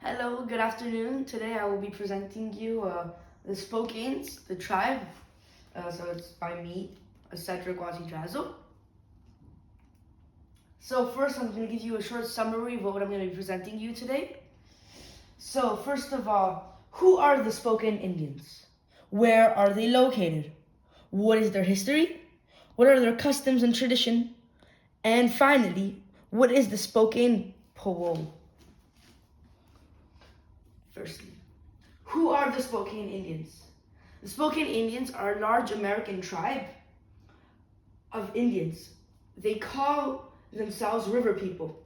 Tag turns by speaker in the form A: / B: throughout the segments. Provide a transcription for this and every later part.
A: Hello, good afternoon. Today I will be presenting you the Spokanes, the tribe. So it's by me, Cedric Wazi-Drazo. So first I'm going to give you a short summary of what I'm going to be presenting you today. So first of all, who are the Spokane Indians? Where are they located? What is their history? What are their customs and tradition? And finally, what is the Spokane Powwow? Firstly, who are the Spokane Indians? The Spokane Indians are a large American tribe of Indians. They call themselves river people,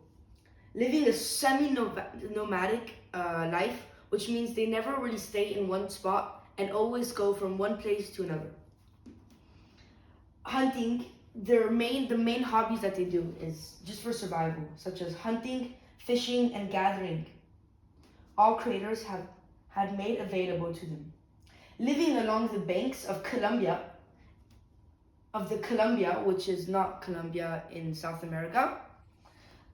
A: living a semi-nomadic life, which means they never really stay in one spot and always go from one place to another. Hunting, the main hobbies that they do is just for survival, such as hunting, fishing, and gathering. All creators had made available to them. Living along the banks of the Columbia, which is not Colombia in South America,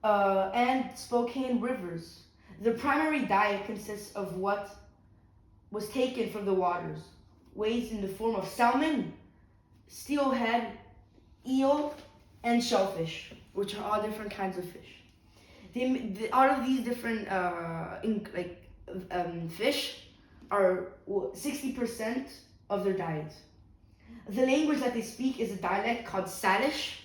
A: and Spokane rivers. The primary diet consists of what was taken from the waters, waste in the form of salmon, steelhead, eel, and shellfish, which are all different kinds of fish. Out of these different fish are 60% of their diet. The language that they speak is a dialect called Salish.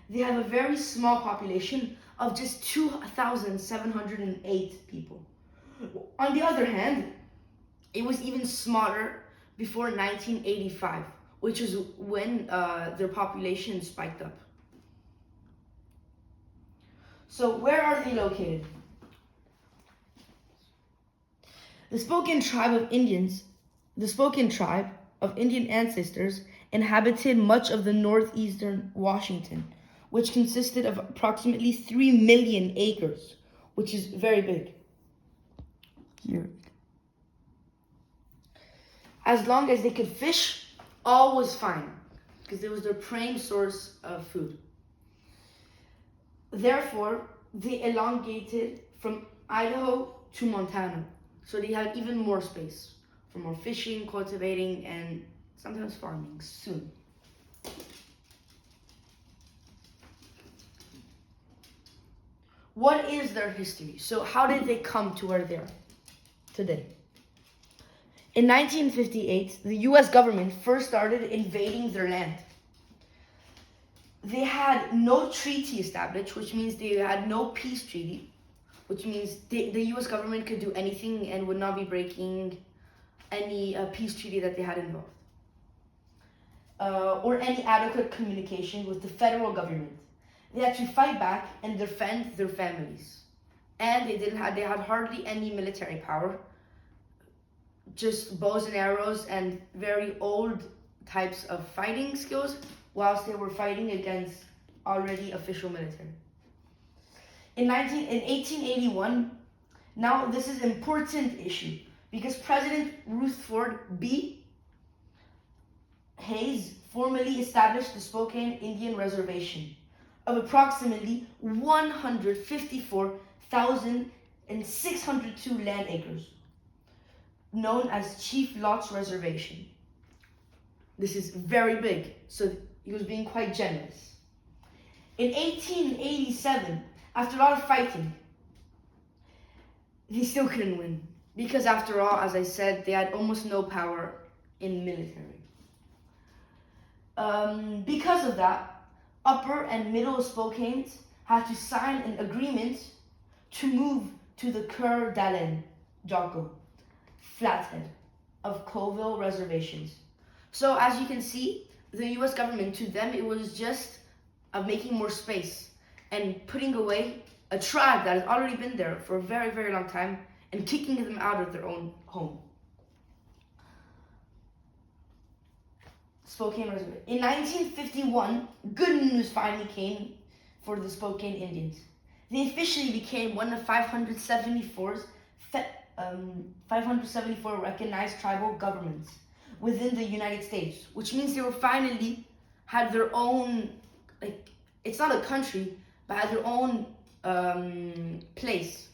A: They have a very small population of just 2,708 people. On the other hand, it was even smaller before 1985, which is when their population spiked up. So where are they located? The Spokane tribe of Indians, the Spokane tribe of Indian ancestors inhabited much of the northeastern Washington, which consisted of approximately 3 million acres, which is very big. Here. As long as they could fish, all was fine, because it was their prime source of food. Therefore, they elongated from Idaho to Montana, so they had even more space for more fishing, cultivating, and sometimes farming soon. What is their history? So how did they come to where they are today? In 1958, the US government first started invading their land. They had no treaty established, which means they had no peace treaty, which means the US government could do anything and would not be breaking any peace treaty that they had involved. Or any adequate communication with the federal government. They had to fight back and defend their families. And they had hardly any military power, just bows and arrows and very old types of fighting skills, whilst they were fighting against already official military. In 1881, now this is an important issue because President Rutherford B. Hayes formally established the Spokane Indian Reservation of approximately 154,602 land acres, known as Chief Lot's Reservation. This is very big, so he was being quite generous. In 1887, after a lot of fighting, they still couldn't win. Because after all, as I said, they had almost no power in military. Because of that, Upper and Middle Spokanes had to sign an agreement to move to the Coeur d'Alene, Jocko, Flathead of Colville reservations. So as you can see, the US government, to them, it was just making more space and putting away a tribe that has already been there for a very, very long time and kicking them out of their own home. Spokane Reservation. In 1951, good news finally came for the Spokane Indians. They officially became one of 574 recognized tribal governments within the United States, which means they were finally had their own, it's not a country, but had their own place.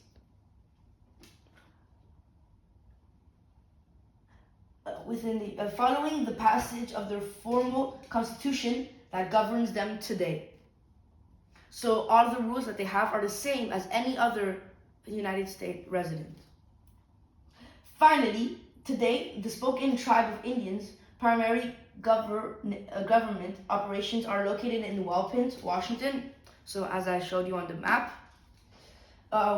A: following the passage of their formal constitution that governs them today. So all the rules that they have are the same as any other United States resident. Finally, today, the Spokane tribe of Indians' primary government operations are located in Walpin, Washington, so as I showed you on the map,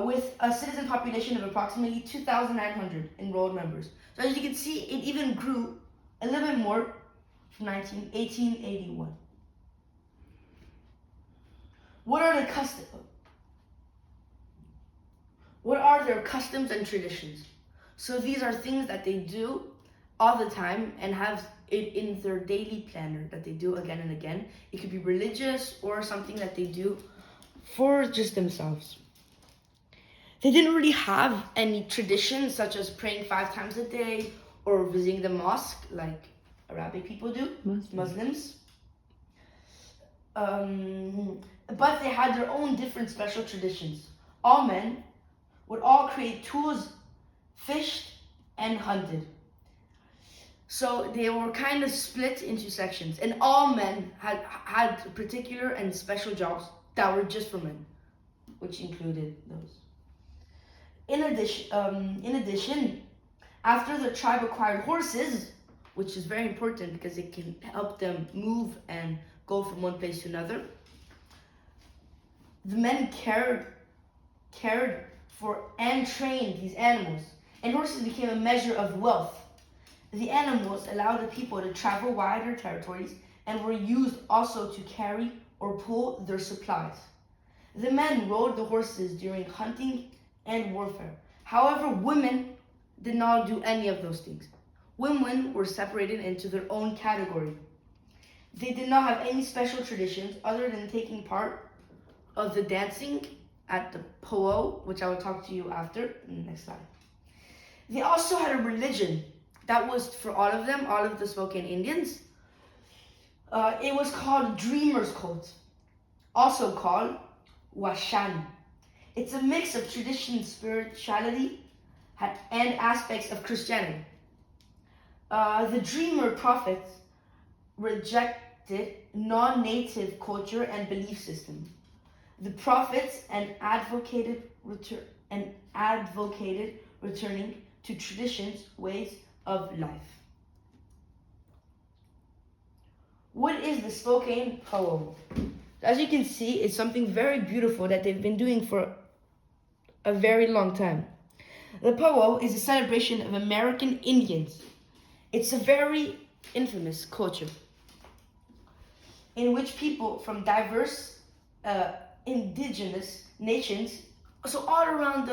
A: with a citizen population of approximately 2,900 enrolled members. So as you can see, it even grew a little bit more from 1881. What are their customs and traditions? So these are things that they do all the time and have it in their daily planner that they do again and again. It could be religious or something that they do for just themselves. They didn't really have any traditions such as praying 5 times a day or visiting the mosque like Arabic people do, Muslims. But they had their own different special traditions. All men would all create tools, fished, and hunted. So they were kind of split into sections, and all men had particular and special jobs that were just for men, which included those. In addition, after the tribe acquired horses, which is very important because it can help them move and go from one place to another, the men cared for and trained these animals, and horses became a measure of wealth. The animals allowed the people to travel wider territories and were used also to carry or pull their supplies. The men rode the horses during hunting and warfare. However, women did not do any of those things. Women were separated into their own category. They did not have any special traditions other than taking part of the dancing at the powwow, which I will talk to you after in the next slide. They also had a religion that was for all of them, all of the Spokane Indians. It was called Dreamer's Cult, also called Washan. It's a mix of tradition, spirituality, and aspects of Christianity. The Dreamer prophets rejected non-native culture and belief system. The prophets advocated returning to traditions, ways of life. What is the Spokane powwow? As you can see, it's something very beautiful that they've been doing for a very long time. The powwow is a celebration of American Indians. It's a very infamous culture in which people from diverse indigenous nations, so all around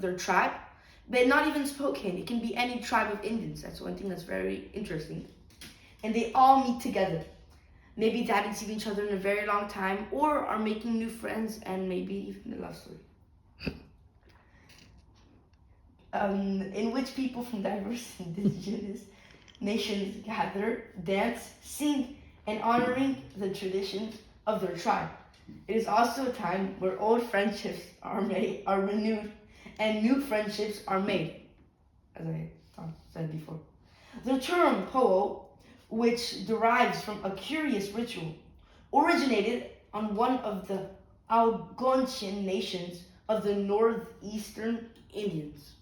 A: their tribe, but not even Spokane, it can be any tribe of Indians. That's one thing that's very interesting. And they all meet together. Maybe they haven't seen each other in a very long time, or are making new friends, and maybe even a love story. In which people from diverse indigenous nations gather, dance, sing, and honoring the traditions of their tribe. It is also a time where old friendships are renewed, and new friendships are made, as I said before. The term powwow, which derives from a curious ritual, originated on one of the Algonquian nations of the northeastern Indians.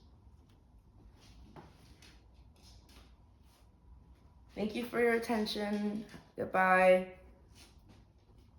A: Thank you for your attention. Goodbye.